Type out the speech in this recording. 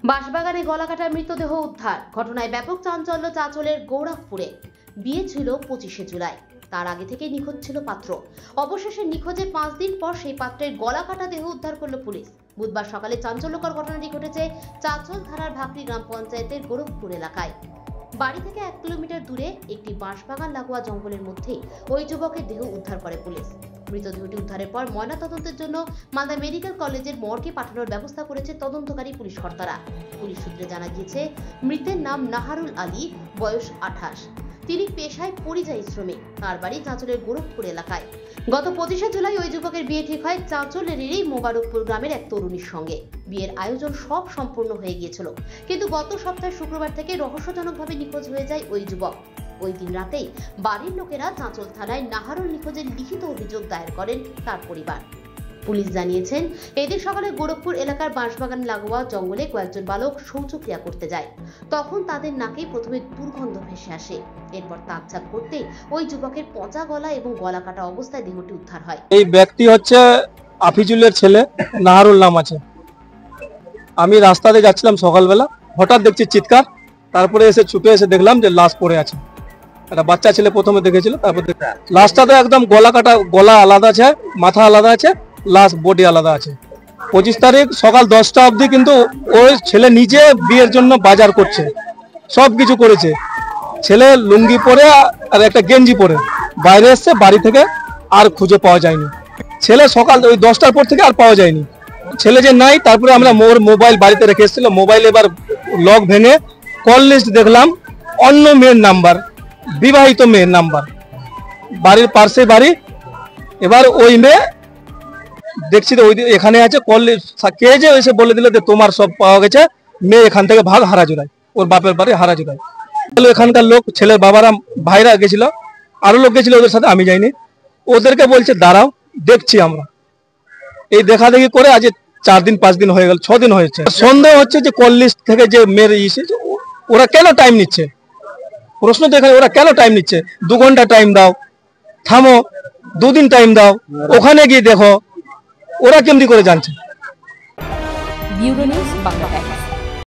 বাঁশবাগানে গলাকাটা মৃতদেহ উদ্ধার। ঘটনায় ব্যাপক চাঞ্চল্য চাঁচলের গৌরাখপুরে। বিয়ে ছিল 25শে জুলাই। তার আগে থেকে নিখোঁজ ছিল পাত্র। অবশেষে নিখোঁজের 5 দিন পর সেই পাত্রের গলাকাটা দেহ উদ্ধার করলো পুলিশ। বুধবার সকালে চাঞ্চল্যকর ঘটনাটি ঘটেছে চাঁচল থানার ভাকরি গ্রাম পঞ্চায়েতের গৌরখপুর এলাকায়। বাড়ি থেকে 1 কিলোমিটার দূরে একটি বাঁশবাগান লাগোয়া জঙ্গলের মধ্যে ওই যুবকের দেহ উদ্ধার করে পুলিশ। মৃতদেহটি উদ্ধারের পর ময়নাতদন্তের জন্য মালদা মেডিকেল কলেজের মর্গে পাঠানোর ব্যবস্থা করেছে তদন্তকারী পুলিশ কর্তারা। পুলিশ সূত্রে জানা গিয়েছে, মৃতের নাম নাহারুল আলী, বয়স 28। তিনি পেশায় পরিযায়ী শ্রমিক। তার বাড়ি চাঁচলের গৌরখপুর এলাকায়। গত 25শে জুলাই ওই যুবকের বিয়ে ঠিক হয় চাঁচলেরই মোবারকপুর গ্রামের এক তরুণীর সঙ্গে। বিয়ের আয়োজন সব সম্পূর্ণ হয়ে গিয়েছিল, কিন্তু গত সপ্তাহের শুক্রবার থেকে রহস্যজনকভাবে নিখোঁজ হয়ে যায় ওই যুবক। ওই দিন রাতেই বাড়ির লোকেরা চাঁচল থানায় নাহারুল নিখোঁজের লিখিত অভিযোগ দায়ের করেন তার পরিবার। পুলিশ জানিয়েছেন, এদিন সকালে গৌরখপুর এলাকার বাঁশবাগান লাগোয়া জঙ্গলে কয়েকজন বালক শৌচক্রিয়া করতে যায়। তখন তাদের নাকে প্রথমে দুর্গন্ধ ভেসে আসে। এরপর তাকঝাক করতে ওই যুবকের পচা গলা এবং গলা কাটা অবস্থায় দেহটি উদ্ধার হয়। এই ব্যক্তি হচ্ছে আফিজুলের ছেলে, নাহারুল নাম আছে। আমি রাস্তাতে যাচ্ছিলাম সকালবেলা, হঠাৎ দেখছি চিৎকার। তারপরে এসে ছুটে এসে দেখলাম যে লাশ পড়ে আছে। একটা বাচ্চা ছেলে প্রথমে দেখেছিল, তারপর লাশটাতে একদম গলা কাটা, গলা আলাদা আছে, মাথা আলাদা আছে, লাশ বডি আলাদা আছে। 25 তারিখ সকাল 10টা অবধি কিন্তু ওই ছেলে নিজে বিয়ের জন্য বাজার করছে, সব কিছু করেছে। ছেলে লুঙ্গি পরে আর একটা গেঞ্জি পরে বাইরে এসছে বাড়ি থেকে, আর খুঁজে পাওয়া যায়নি। ছেলে সকাল ওই 10টার পর থেকে আর পাওয়া যায়নি। ছেলে যে নাই, তারপরে আমরা মোবাইল বাড়িতে রেখে এসেছিল। মোবাইল এবার লক ভেঙে কল লিস্ট দেখলাম, অন্য মেয়ের নাম্বার, বিবাহিত মেয়ের নাম্বার, বাড়ির পাশে বাড়ি। এবার ওই মেয়ে দেখছি ওই এখানে আছে, কল কে যে এসে বলে দিল যে তোমার সব পাওয়া গেছে, মেয়ে এখান থেকে ভাগ হারাজোড়ায়, ওর বাপের বাড়ি হারাজোড়ায়। এখানকার লোক, ছেলের বাবারা, ভাইরা গেছিল, আরো লোক গেছিল ওদের সাথে, আমি যাইনি। ওদেরকে বলছে দাঁড়াও, দেখছি আমরা। এই দেখা দেখি করে আজ 4 দিন 5 দিন হয়ে গেল, 6 দিন হয়েছে। সন্দেহ হচ্ছে যে কল লিস্ট থেকে যে মেয়ের ওরা কেন টাইম নিচ্ছে, প্রশ্ন তো এখানে, ওরা কেন টাইম নিচ্ছে? 2 ঘন্টা টাইম দাও, থামো, 2 দিন টাইম দাও, ওখানে গিয়ে দেখো। ওরা কেমনি করে জানছে? Bureau news Bangla Times.